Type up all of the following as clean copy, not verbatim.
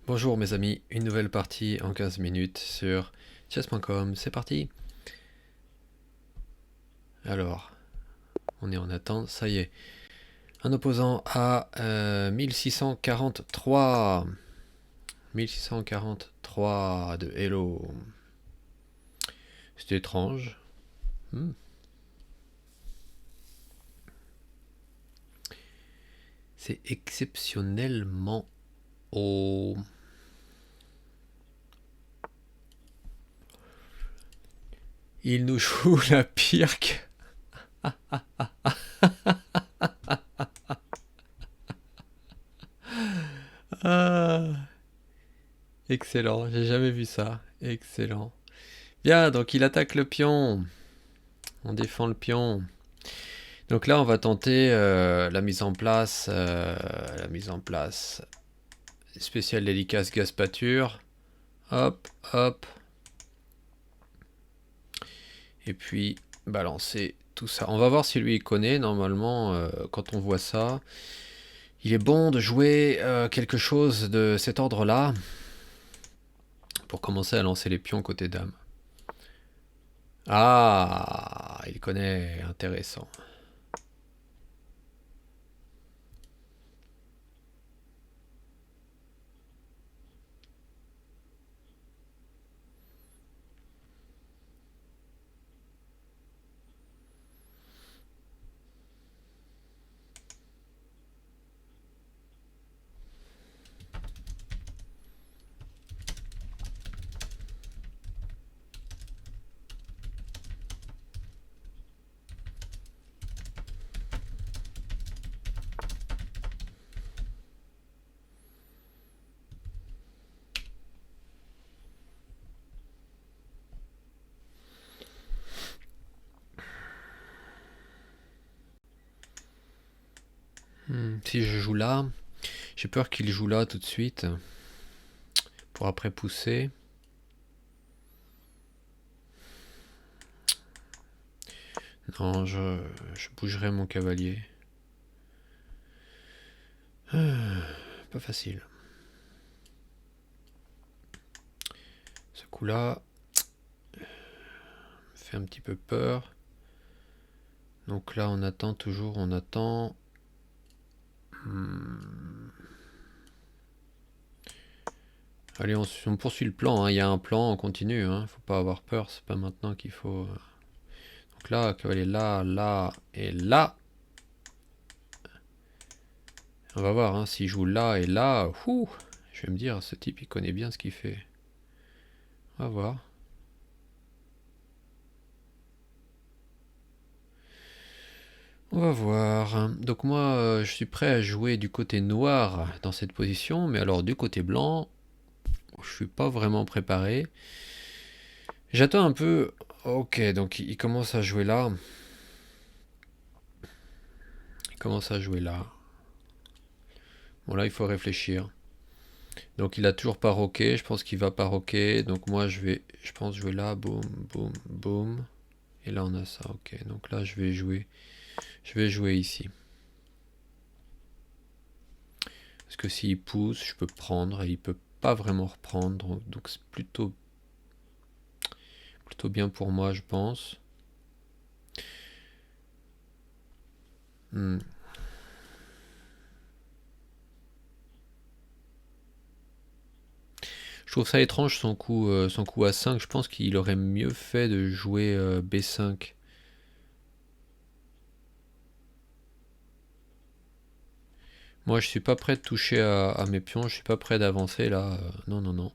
Bonjour mes amis, une nouvelle partie en 15 minutes sur chess.com, c'est parti. Alors, on est en attente, ça y est. Un opposant à 1643. 1643 de Hello. C'est étrange. Hmm. C'est exceptionnellement haut. Il nous joue la pirque. Ah, excellent, j'ai jamais vu ça. Excellent. Bien, donc il attaque le pion. On défend le pion. Donc là, on va tenter la mise en place spéciale dédicace Gaspature. Hop, hop. Et puis balancer tout ça. On va voir si lui il connaît. Normalement, quand on voit ça, il est bon de jouer quelque chose de cet ordre-là pour commencer à lancer les pions côté dame. Ah, il connaît, intéressant. Si je joue là, j'ai peur qu'il joue là tout de suite pour après pousser. Non, je bougerai mon cavalier. Pas facile. Ce coup-là fait un petit peu peur. Donc là, on attend toujours, on attend. Allez, on poursuit le plan, hein. Il y a un plan, on continue, hein. Faut pas avoir peur, c'est pas maintenant qu'il faut... Donc là, cavalier là, là et là. On va voir, hein, s'il joue là et là. Je vais me dire, ce type, il connaît bien ce qu'il fait. On va voir. On va voir. Donc moi, je suis prêt à jouer du côté noir dans cette position, mais alors du côté blanc, je suis pas vraiment préparé. J'attends un peu. Ok, donc il commence à jouer là. Il commence à jouer là. Bon là, il faut réfléchir. Donc il a toujours pas roqué. Je pense qu'il va pas roquer. Donc moi, je pense jouer là. Boum, boum, boum. Et là, on a ça. Ok. Donc là, je vais jouer. Je vais jouer ici. Parce que s'il pousse, je peux prendre et il peut pas vraiment reprendre. Donc c'est plutôt bien pour moi, je pense. Je trouve ça étrange son coup à 5. Je pense qu'il aurait mieux fait de jouer B5. Moi, je suis pas prêt de toucher à mes pions. Je suis pas prêt d'avancer là. Non, non, non.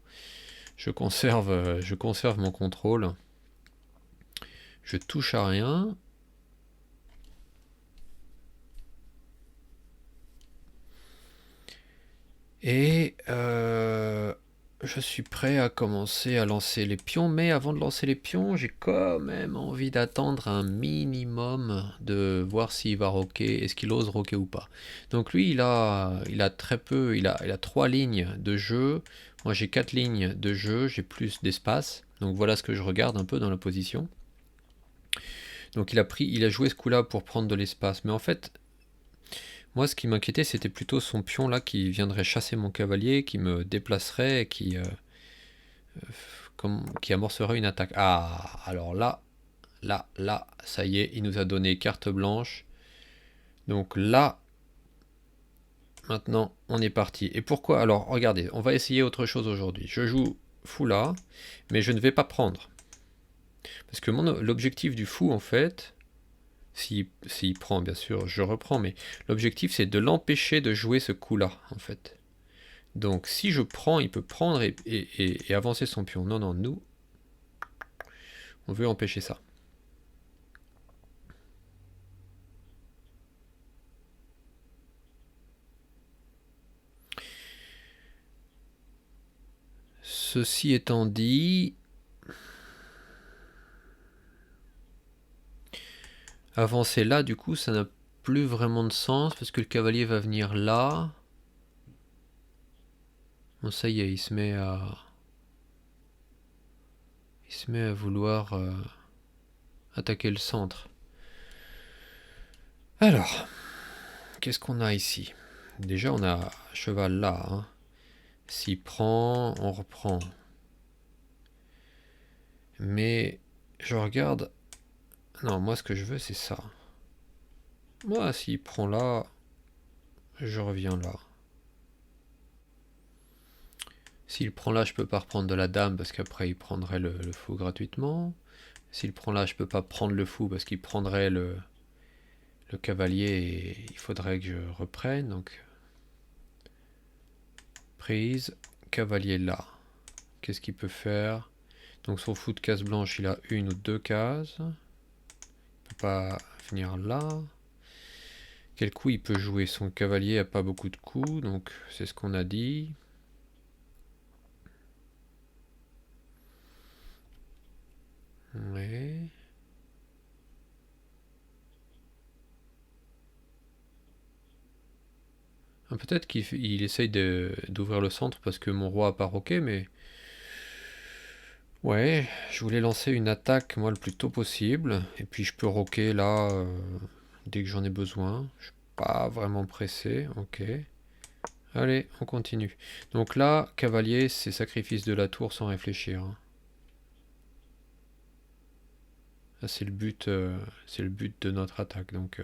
Je conserve mon contrôle. Je touche à rien. Et je suis prêt à commencer à lancer les pions, mais avant de lancer les pions, j'ai quand même envie d'attendre un minimum, de voir s'il va roquer, est-ce qu'il ose roquer ou pas. Donc lui, il a très peu, il a 3 lignes de jeu, moi j'ai 4 lignes de jeu, j'ai plus d'espace, donc voilà ce que je regarde un peu dans la position. Donc il a joué ce coup-là pour prendre de l'espace, mais en fait, Moi, ce qui m'inquiétait, c'était plutôt son pion là qui viendrait chasser mon cavalier, qui me déplacerait et qui amorcerait une attaque. Ah, alors là, ça y est, il nous a donné carte blanche. Donc là, maintenant, on est parti. Et pourquoi? Alors, regardez, on va essayer autre chose aujourd'hui. Je joue fou là, mais je ne vais pas prendre. Parce que l'objectif du fou, en fait, s'il prend, bien sûr, je reprends, mais l'objectif, c'est de l'empêcher de jouer ce coup-là, en fait. Donc, si je prends, il peut prendre et avancer son pion. Non, non, nous, on veut empêcher ça. Ceci étant dit, avancer là, du coup, ça n'a plus vraiment de sens parce que le cavalier va venir là. Bon, ça y est, il se met à vouloir attaquer le centre. Alors, qu'est-ce qu'on a ici? Déjà, on a cheval là. Hein. S'il prend, on reprend. Mais je regarde. Non, moi, ce que je veux, c'est ça. Moi, s'il prend là, je reviens là. S'il prend là, je peux pas reprendre de la dame parce qu'après, il prendrait le fou gratuitement. S'il prend là, je peux pas prendre le fou parce qu'il prendrait le cavalier et il faudrait que je reprenne. Donc, prise, cavalier là. Qu'est-ce qu'il peut faire? Donc son fou de case blanche, il a une ou deux cases. Il peut pas venir là. Quel coup il peut jouer? Son cavalier a pas beaucoup de coups, donc c'est ce qu'on a dit. Ouais. Peut-être qu'il essaye d'ouvrir le centre parce que mon roi a pas roqué, mais... Ouais, je voulais lancer une attaque, moi, le plus tôt possible. Et puis je peux roquer là, dès que j'en ai besoin. Je suis pas vraiment pressé, ok. Allez, on continue. Donc là, cavalier, c'est sacrifice de la tour sans réfléchir. Hein. C'est le but de notre attaque. Donc,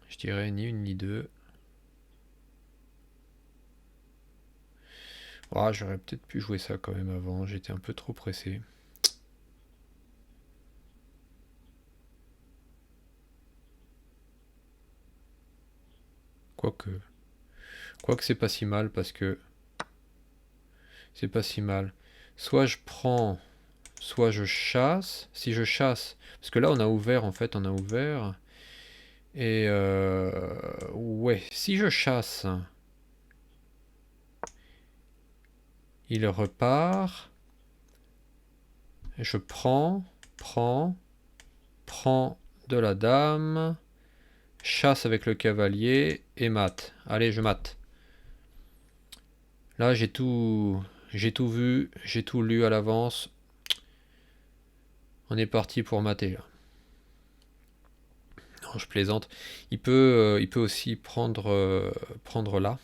je dirais ni une ni deux. Oh, j'aurais peut-être pu jouer ça quand même avant. J'étais un peu trop pressé. Quoique, quoique c'est pas si mal parce que c'est pas si mal. Soit je prends, soit je chasse. Si je chasse, parce que là on a ouvert en fait, on a ouvert. Et ouais, si je chasse, il repart. Je prends de la dame, chasse avec le cavalier et mate. Allez, je mate. Là, j'ai tout vu, j'ai tout lu à l'avance. On est parti pour mater là. Non, je plaisante. Il peut aussi prendre là.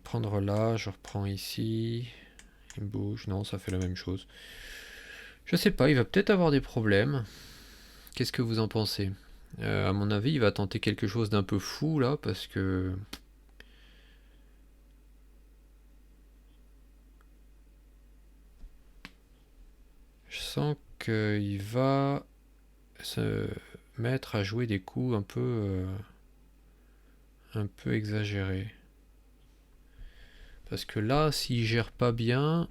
Prendre là, je reprends ici. Il bouge, non, ça fait la même chose. Je sais pas, il va peut-être avoir des problèmes. Qu'est-ce que vous en pensez? À mon avis, il va tenter quelque chose d'un peu fou là, parce que... Je sens qu'il va se mettre à jouer des coups un peu exagérés. Parce que là, s'il gère pas bien...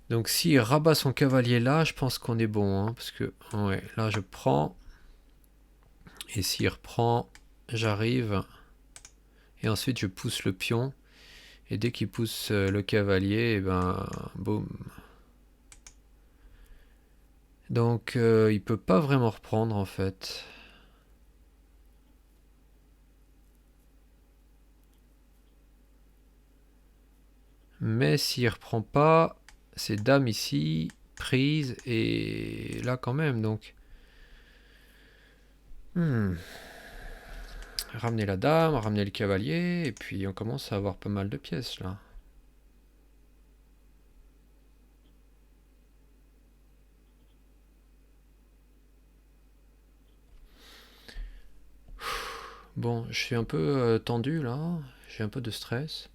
Donc s'il rabat son cavalier là, je pense qu'on est bon. Hein, parce que, ouais, là je prends. Et s'il reprend, j'arrive. Et ensuite je pousse le pion. Et dès qu'il pousse le cavalier, et ben, boum. Donc il peut pas vraiment reprendre en fait. Mais s'il reprend pas, ces dames ici, prise et là quand même, donc... Ramener la dame, ramener le cavalier, et puis on commence à avoir pas mal de pièces là. Bon, je suis un peu tendu là, j'ai un peu de stress.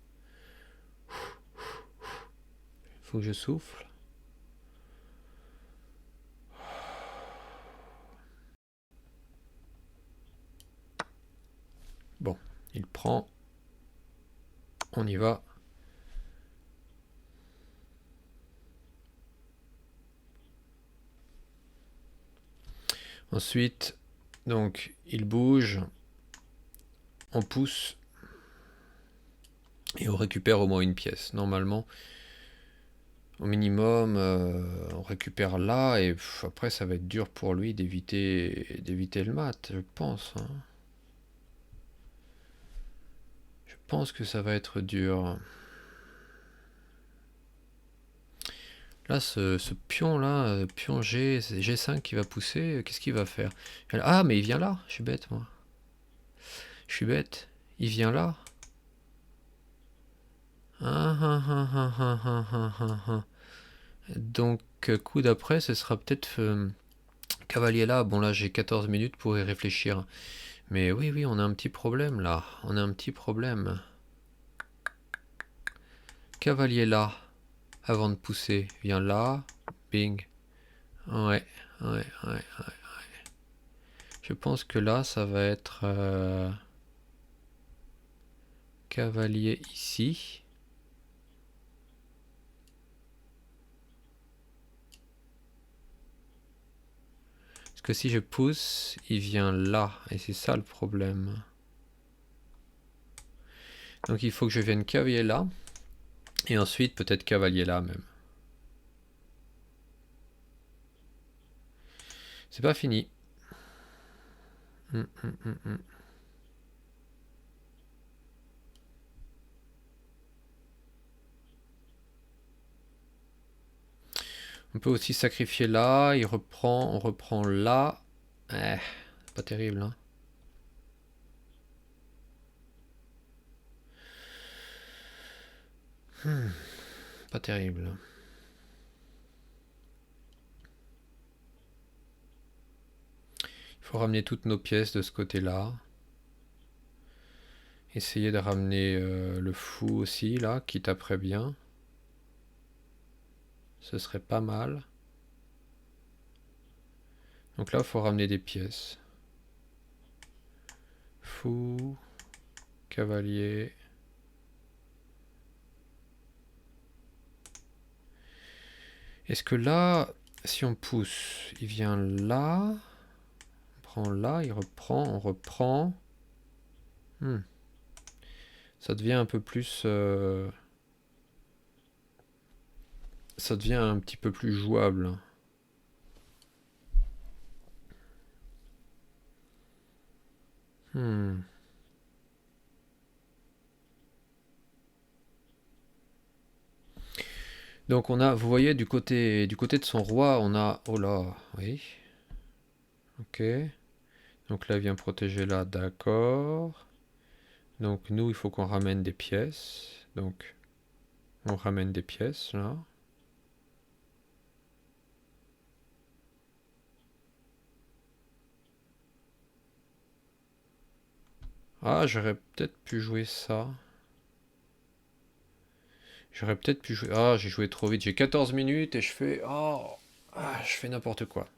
Faut que je souffle. Bon, il prend. On y va. Ensuite, donc, il bouge. On pousse. Et on récupère au moins une pièce. Normalement, au minimum, on récupère là. Et après, ça va être dur pour lui d'éviter le mat, je pense. Hein. Je pense que ça va être dur. Là, ce pion-là, pion G5 qui va pousser, qu'est-ce qu'il va faire? Ah, mais il vient là. Je suis bête, moi. Je suis bête. Il vient là. Donc, coup d'après, ce sera peut-être cavalier là. Bon, là, j'ai 14 minutes pour y réfléchir. Mais oui, oui, on a un petit problème, là. On a un petit problème. Cavalier là. Avant de pousser. Viens là. Bing. Ouais, ouais, ouais. Je pense que là, ça va être cavalier ici. Parce que si je pousse, il vient là. Et c'est ça le problème. Donc il faut que je vienne cavalier là. Et ensuite, peut-être cavalier là même. C'est pas fini. On peut aussi sacrifier là. Il reprend. On reprend là. C'est pas terrible, hein. Pas terrible. Il faut ramener toutes nos pièces de ce côté-là. Essayer de ramener le fou aussi, là, qui taperait bien. Ce serait pas mal. Donc là, il faut ramener des pièces. Fou, cavalier. Est-ce que là, si on pousse, il vient là. On prend là, il reprend, on reprend. Ça devient un peu plus... ça devient un petit peu plus jouable. Donc on a, vous voyez, du côté de son roi, on a... Oh là, oui. Ok. Donc là, il vient protéger là, d'accord. Donc nous, il faut qu'on ramène des pièces. Donc, on ramène des pièces, là. Ah, j'aurais peut-être pu jouer ça. J'aurais peut-être pu jouer... Ah, j'ai joué trop vite. J'ai 14 minutes et je fais... Oh, je fais n'importe quoi.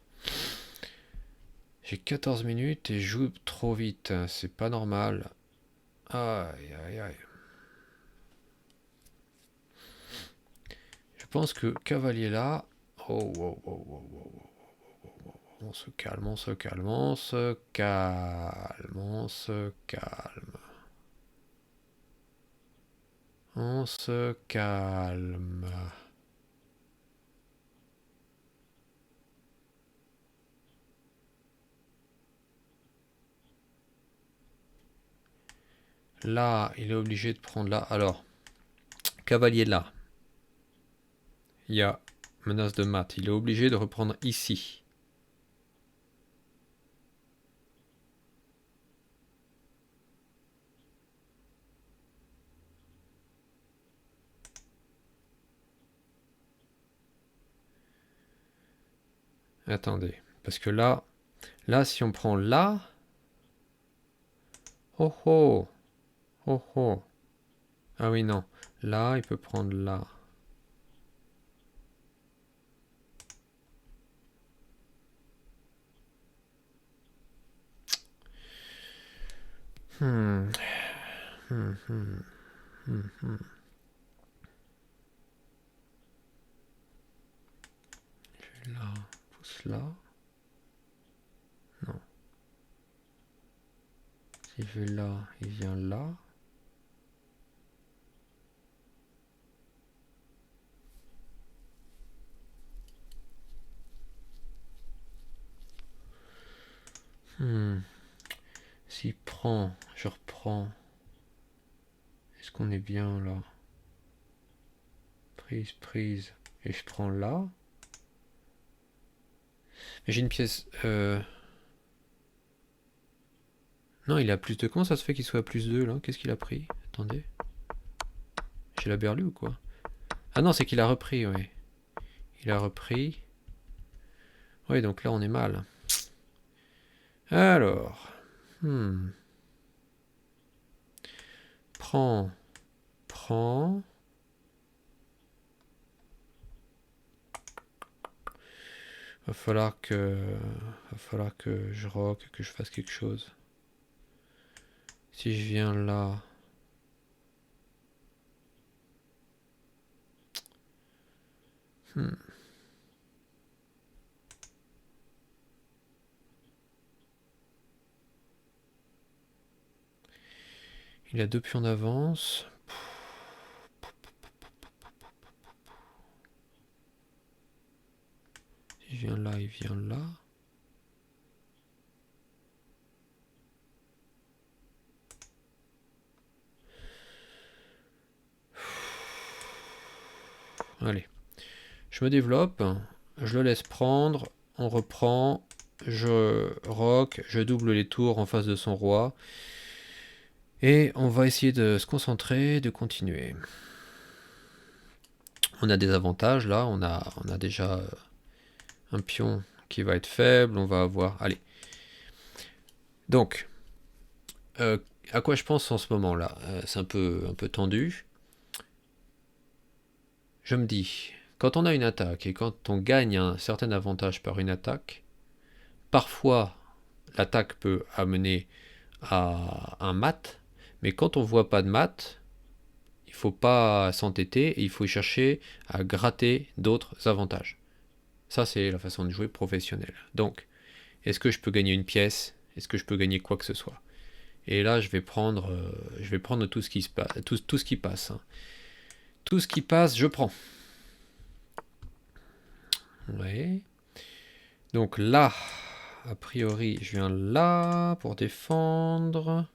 J'ai 14 minutes et je joue trop vite. C'est pas normal. Aïe, aïe, aïe. Je pense que cavalier là... Oh, oh, oh, oh, oh, oh. On se calme, on se calme, on se calme, on se calme. On se calme. Là, il est obligé de prendre là. Alors, cavalier là. Il y a menace de mat. Il est obligé de reprendre ici. Attendez, parce que là, si on prend là... Oh oh! Oh oh! Ah oui, non. Là, il peut prendre là. Hmm. Hmm, hmm, hmm, hmm. Je vais là, pousse là. Non. Si je vais là, il vient là. S'il prend, je reprends. Est-ce qu'on est bien là? Prise, prise. Et je prends là. Mais j'ai une pièce... Non, il a plus de... Comment ça se fait qu'il soit à plus 2 là? Qu'est-ce qu'il a pris? Attendez. J'ai la berlue ou quoi? Ah non, c'est qu'il a repris, oui. Il a repris. Oui, donc là on est mal. Alors... Prends. Prends. Va falloir que je rock, que je fasse quelque chose. Si je viens là... Il a 2 pions d'avance. Si je viens là, il vient là. Allez. Je me développe. Je le laisse prendre. On reprend. Je rock. Je double les tours en face de son roi. Et on va essayer de se concentrer, de continuer. On a des avantages là. On a déjà un pion qui va être faible. On va avoir... Allez. Donc, à quoi je pense en ce moment là? C'est un peu tendu. Je me dis, quand on a une attaque et quand on gagne un certain avantage par une attaque, parfois l'attaque peut amener à un mat, mais quand on voit pas de mat, il faut pas s'entêter et il faut chercher à gratter d'autres avantages. Ça, c'est la façon de jouer professionnelle. Donc, est-ce que je peux gagner une pièce? Est-ce que je peux gagner quoi que ce soit? Et là, je vais prendre tout ce qui se passe, tout ce qui passe. Hein. Tout ce qui passe, je prends. Ouais. Donc là, a priori, je viens là pour défendre.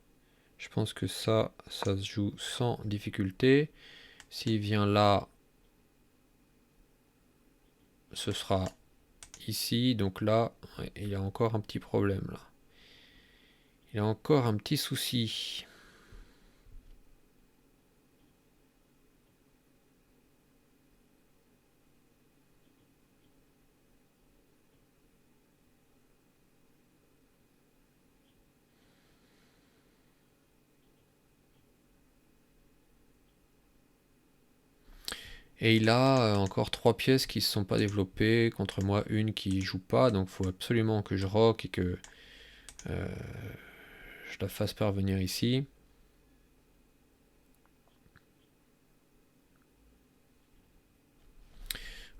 Je pense que ça se joue sans difficulté. S'il vient là, ce sera ici. Donc là, ouais, il y a encore un petit problème là. Il y a encore un petit souci. Et il a encore 3 pièces qui ne se sont pas développées. Contre moi, une qui joue pas. Donc il faut absolument que je rock et que je la fasse parvenir ici.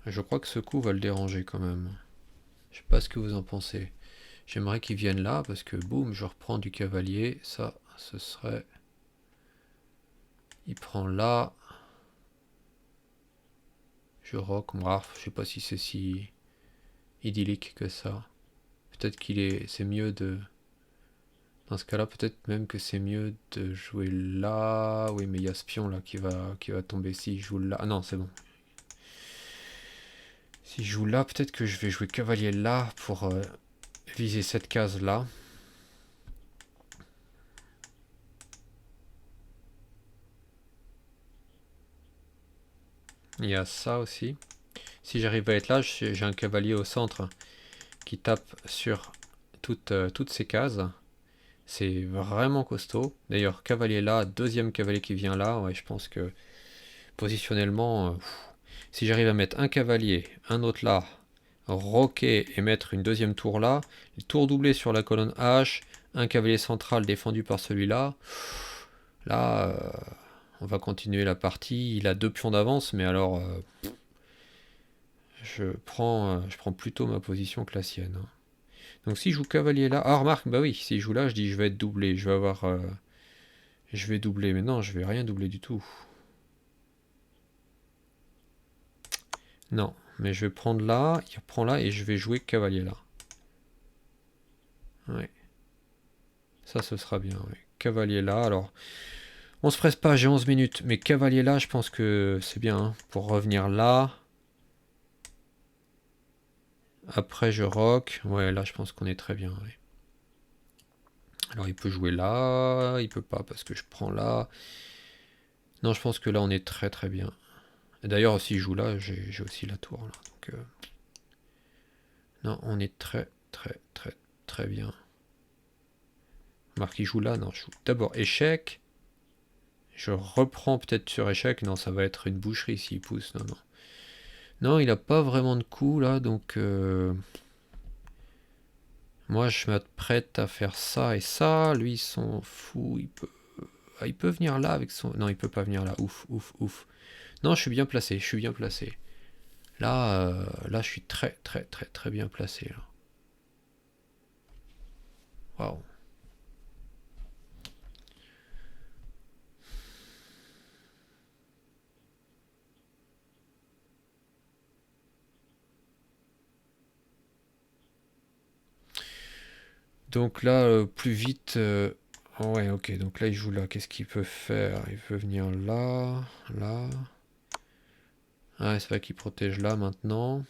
Je crois que ce coup va le déranger quand même. Je sais pas ce que vous en pensez. J'aimerais qu'il vienne là parce que boum, je reprends du cavalier. Ça, ce serait... Il prend là. Je rock, bref, je sais pas si c'est si idyllique que ça. Peut-être c'est mieux de... Dans ce cas-là, peut-être même que c'est mieux de jouer là. Oui, mais il y a ce pion là qui va tomber si je joue là. Ah non, c'est bon. Si je joue là, peut-être que je vais jouer cavalier là pour viser cette case là. Il y a ça aussi. Si j'arrive à être là, j'ai un cavalier au centre qui tape sur toutes ces cases. C'est vraiment costaud. D'ailleurs, cavalier là, deuxième cavalier qui vient là. Ouais, je pense que positionnellement, si j'arrive à mettre un cavalier, un autre là, roquer et mettre une deuxième tour là, tour doublé sur la colonne H, un cavalier central défendu par celui-là, là, on va continuer la partie. Il a 2 pions d'avance, mais alors je prends plutôt ma position que la sienne, hein. Donc si je joue cavalier là, ah remarque, bah oui, si je joue là, je dis je vais être doublé, je vais doubler, mais non, je vais rien doubler du tout. Non, mais je vais prendre là, il reprend là et je vais jouer cavalier là. Ouais, ça ce sera bien, ouais. Cavalier là, alors on se presse pas, j'ai 11 minutes, mais cavalier là, je pense que c'est bien, hein, pour revenir là. Après je rock, ouais là je pense qu'on est très bien, ouais. Alors il peut jouer là, il peut pas parce que je prends là. Non, je pense que là on est très très bien. Et d'ailleurs, si je joue là, j'ai aussi la tour là. Donc, non, on est très très très très bien. Marc il joue là, non, je joue d'abord échec. Je reprends peut-être sur échec. Non, ça va être une boucherie s'il pousse. Non, non. Non, il a pas vraiment de coup là, donc moi je m'apprête à faire ça et ça. Lui, il s'en fout. Il peut venir là avec son. Non, il peut pas venir là. Ouf, ouf, ouf. Non, je suis bien placé. Je suis bien placé. Là, je suis très très très très bien placé là. Waouh. Donc là, plus vite. Ouais, ok. Donc là, il joue là. Qu'est-ce qu'il peut faire? Il peut venir là, là. Ah, c'est vrai qu'il protège là maintenant.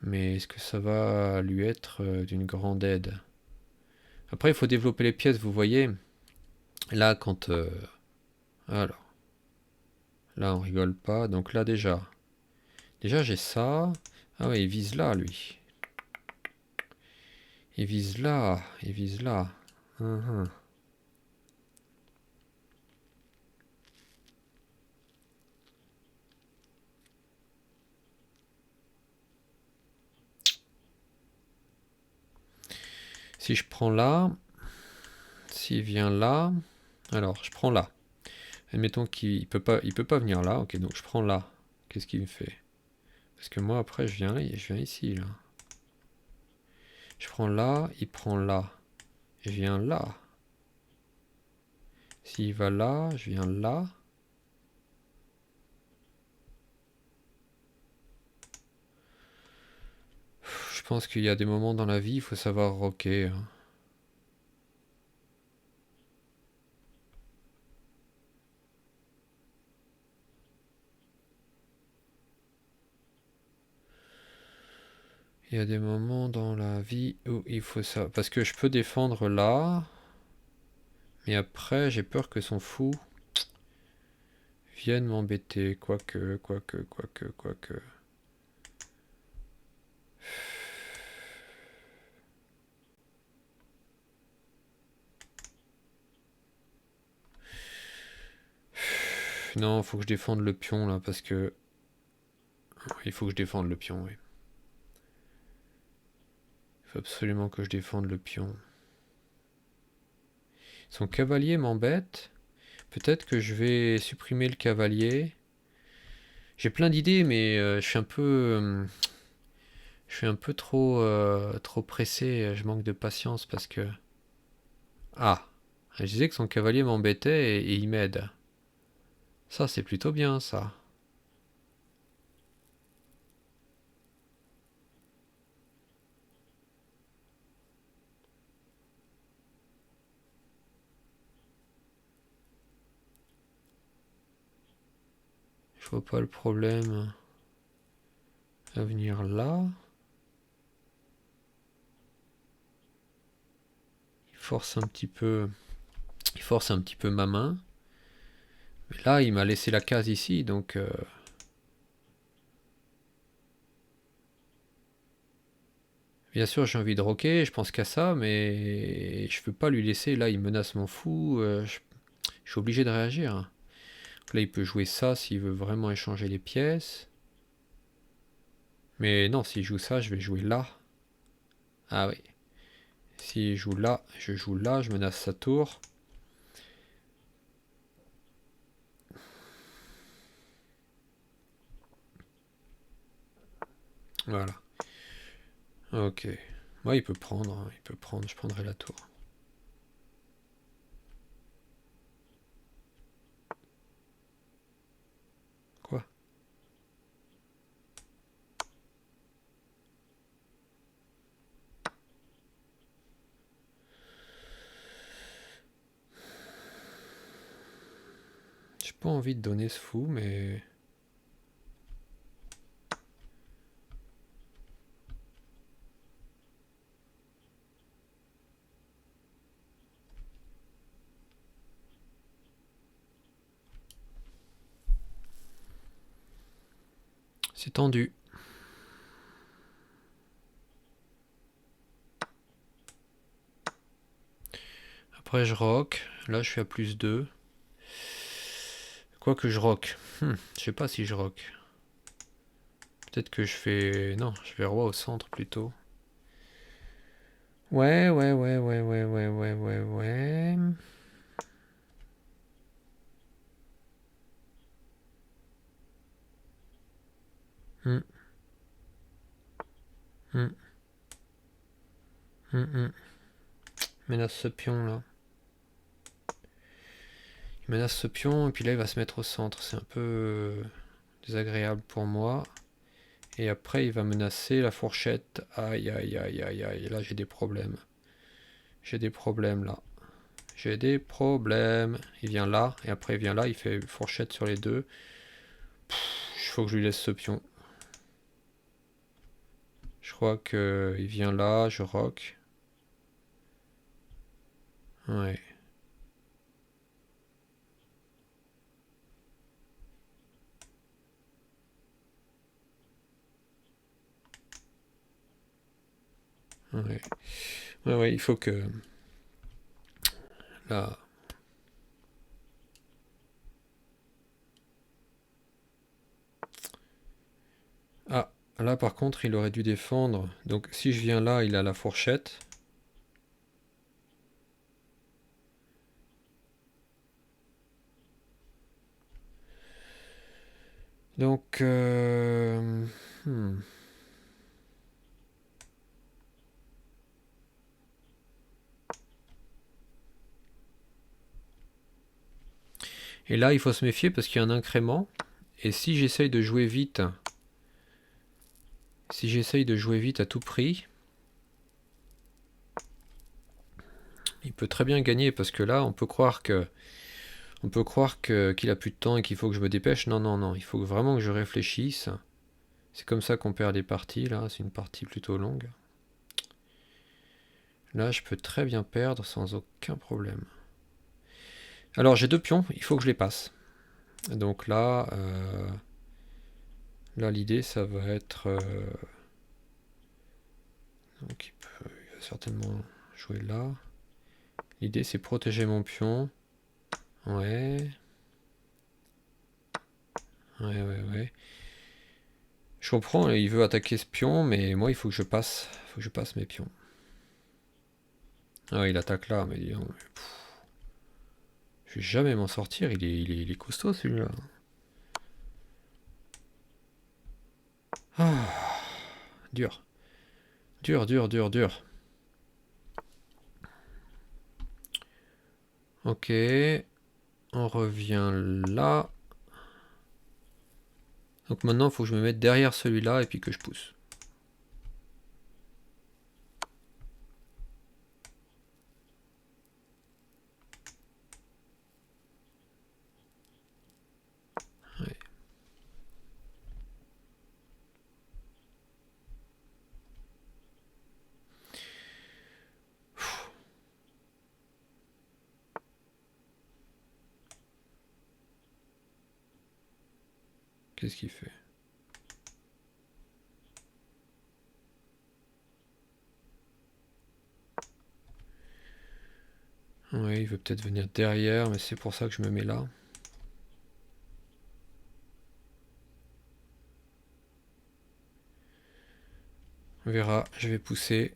Mais est-ce que ça va lui être d'une grande aide? Après, il faut développer les pièces, vous voyez. Là, quand... alors, là, on rigole pas. Donc là, déjà. Déjà, j'ai ça. Ah ouais, il vise là, lui. Il vise là. Il vise là. Uhum. Si je prends là... S'il vient là... Alors, je prends là. Admettons qu'il peut pas venir là. Ok, donc je prends là. Qu'est-ce qu'il me fait? Parce que moi, après, je viens ici, là. Je prends là, il prend là. Je viens là. S'il va là, je viens là. Je pense qu'il y a des moments dans la vie, il faut savoir rocker, hein. Il y a des moments dans la vie où il faut ça. Parce que je peux défendre là. Mais après, j'ai peur que son fou vienne m'embêter. Quoique. Non, faut que je défende le pion là. Parce que. Il faut que je défende le pion, oui. Il faut absolument que je défende le pion. Son cavalier m'embête. Peut-être que je vais supprimer le cavalier. J'ai plein d'idées, mais je suis un peu trop pressé. Je manque de patience parce que... Ah, je disais que son cavalier m'embêtait et il m'aide. Ça, c'est plutôt bien, ça. Je vois pas le problème. à venir là. Il force un petit peu ma main. Mais là, il m'a laissé la case ici, donc... Bien sûr, j'ai envie de rocker, je pense qu'à ça, mais je peux pas lui laisser. Là, il menace mon fou. Je suis obligé de réagir. Donc là, il peut jouer ça s'il veut vraiment échanger les pièces. Mais non, s'il joue ça, je vais jouer là. Ah oui. S'il joue là, je menace sa tour. Voilà. Ok. Moi, il peut prendre, hein, il peut prendre, je prendrai la tour. Quoi? J'ai pas envie de donner ce fou, mais... C'est tendu. Après, je rock. Là, je suis à +2. Quoi que je rock. Je sais pas si je rock. Peut-être que je fais... Non, je fais roi au centre plutôt. Ouais. Hum, hum, hum. Menace ce pion là. Il menace ce pion et puis là il va se mettre au centre. C'est un peu désagréable pour moi. Et après il va menacer la fourchette. Aïe aïe aïe aïe aïe. Là j'ai des problèmes. J'ai des problèmes là. J'ai des problèmes. Il vient là et après il vient là. Il fait fourchette sur les deux. Il faut que je lui laisse ce pion. Je crois qu'il vient là. Je rock. Ouais. Ouais. Ouais, il faut que... Là... Ah, là par contre, il aurait dû défendre. Donc si je viens là, il a la fourchette. Donc... Et là, il faut se méfier parce qu'il y a un incrément. Et si j'essaye de jouer vite... Si j'essaye de jouer vite à tout prix... Il peut très bien gagner parce que là, on peut croire que... qu'il a plus de temps et qu'il faut que je me dépêche. Non, non, non. Il faut vraiment que je réfléchisse. C'est comme ça qu'on perd des parties, là. C'est une partie plutôt longue. Là, je peux très bien perdre sans aucun problème. Alors, j'ai deux pions. Il faut que je les passe. Donc là... Là, l'idée, ça va être... Donc, il va certainement jouer là. L'idée, c'est protéger mon pion. Ouais. Ouais. Je comprends, il veut attaquer ce pion, mais moi, il faut que je passe. Il faut que je passe mes pions. Ah, il attaque là, mais dis donc, je vais jamais m'en sortir. Il est costaud, celui-là. Ah, dur. Dur. Ok. On revient là. Donc maintenant, il faut que je me mette derrière celui-là et puis que je pousse. Ouais. Qu'est-ce qu'il fait? Ouais, il veut peut-être venir derrière, mais c'est pour ça que je me mets là. On verra, je vais pousser.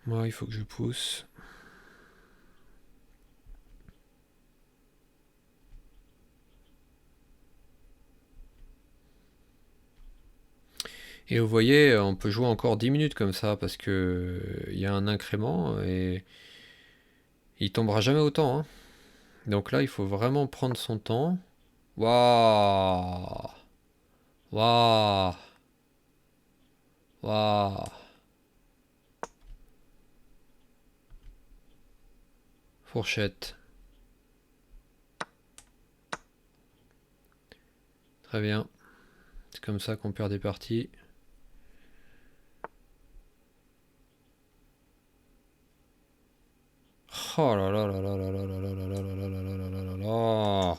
Moi, il faut que je pousse. Et vous voyez, on peut jouer encore 10 minutes comme ça parce que il y a un incrément et il tombera jamais autant. Hein. Donc là, il faut vraiment prendre son temps. Waouh! Waouh! Waouh! Fourchette. Très bien. C'est comme ça qu'on perd des parties. Oh là là là là là là là là là là là là là là là là là.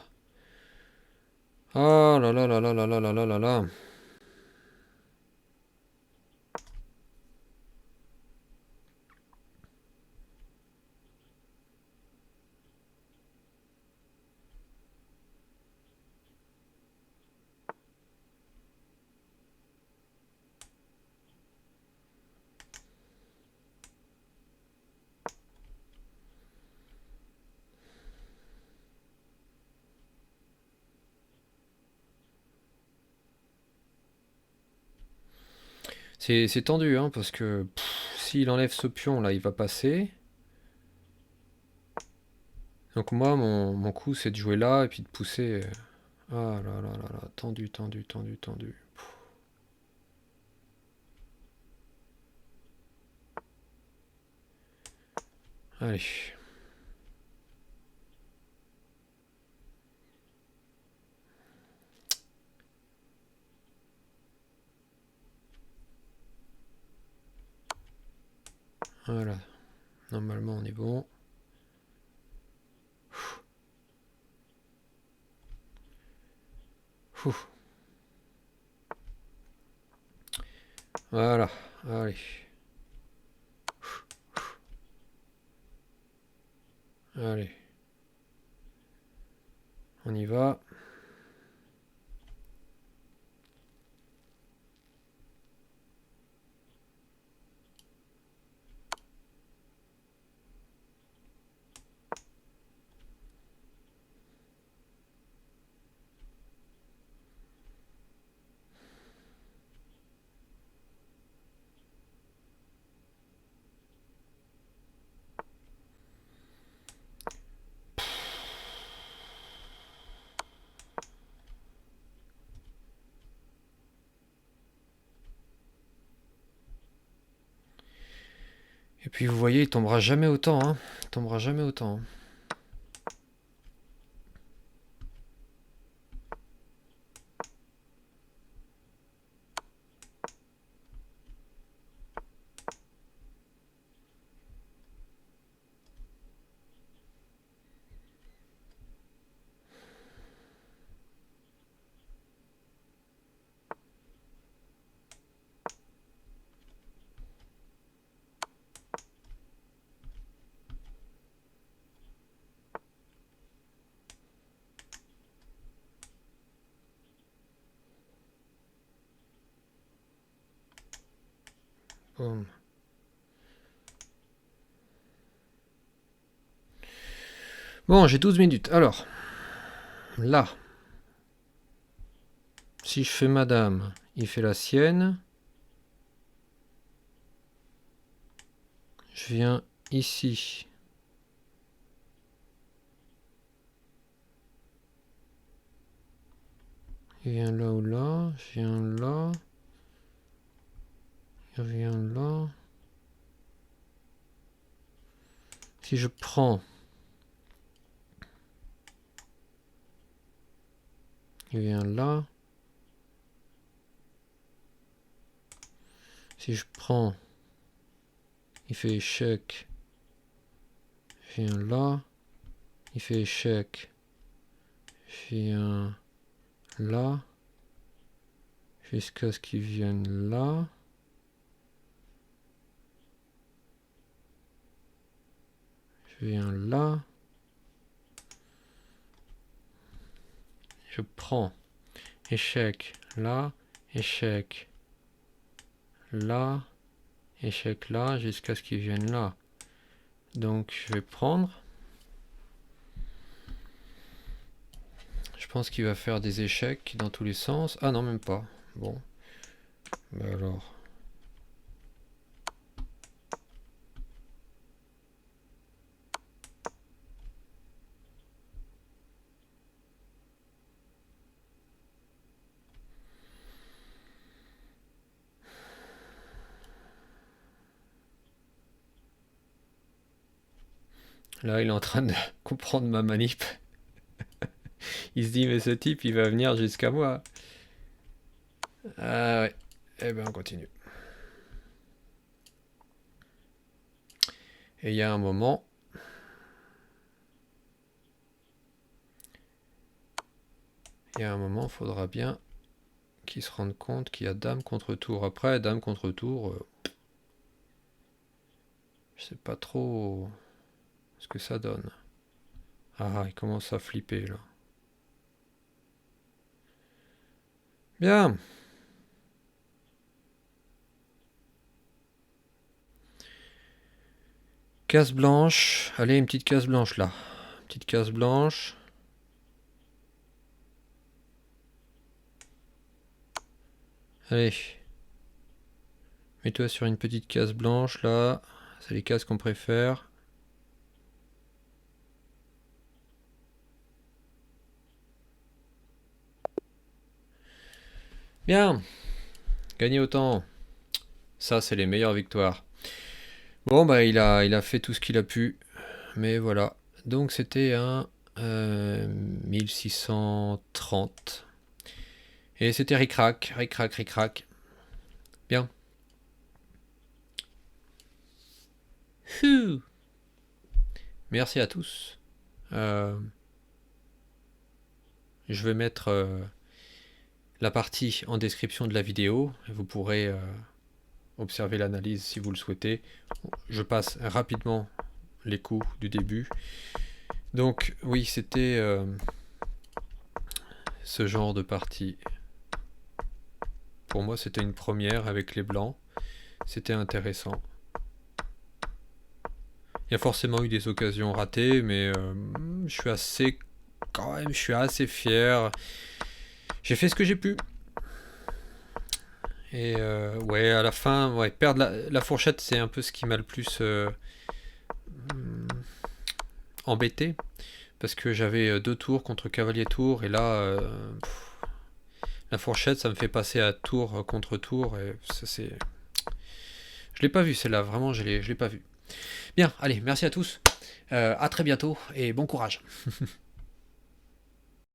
Oh là là là là là là là là là là. C'est tendu, hein, parce que s'il enlève ce pion là, il va passer. Donc moi, mon coup, c'est de jouer là et puis de pousser. Ah là là là là, tendu, tendu, tendu, tendu. Allez. Voilà. Normalement, on est bon. Ouh. Voilà. Allez. Allez. On y va. Et puis vous voyez, il tombera jamais autant. Hein. Il tombera jamais autant. Hein. Boum. Bon, j'ai 12 minutes. Alors, là, si je fais madame, il fait la sienne. Je viens ici. Il vient là ou là. Je viens là. Il vient là. Si je prends, il vient là. Si je prends, Il fait échec. Viens là. Il fait échec. Viens là. Jusqu'à ce qu'il vienne là. Je viens là. Je prends. Échec là. Échec là. Échec là. Jusqu'à ce qu'il vienne là. Donc je vais prendre. Je pense qu'il va faire des échecs dans tous les sens. Ah non, même pas. Bon. Bah alors. Là, il est en train de comprendre ma manip. Il se dit, mais ce type, il va venir jusqu'à moi. Ah ouais. Eh ben, on continue. Et il y a un moment... Il faudra bien qu'il se rende compte qu'il y a dame contre tour. Après, dame contre tour... je sais pas trop ce que ça donne. Ah, il commence à flipper, là. Bien. Case blanche. Allez, une petite case blanche, là. Petite case blanche. Allez. Mets-toi sur une petite case blanche, là. C'est les cases qu'on préfère. Bien. Gagner autant. Ça, c'est les meilleures victoires. Bon, bah, il a fait tout ce qu'il a pu. Mais voilà. Donc, c'était un 1630. Et c'était ric-rac, ric-rac, ric-rac. Bien. Merci à tous. Je vais mettre la partie en description de la vidéo. Vous pourrez observer l'analyse si vous le souhaitez. Je passe rapidement les coups du début. Donc oui, c'était ce genre de partie. Pour moi, c'était une première avec les blancs. C'était intéressant. Il y a forcément eu des occasions ratées, mais je suis assez fier. J'ai fait ce que j'ai pu. Et ouais, à la fin, ouais, perdre la fourchette, c'est un peu ce qui m'a le plus embêté. Parce que j'avais 2 tours contre cavalier tour, et là, la fourchette, ça me fait passer à tour contre tour, et ça c'est... Je l'ai pas vu celle-là, vraiment, je l'ai pas vu. Bien, allez, merci à tous. À très bientôt et bon courage.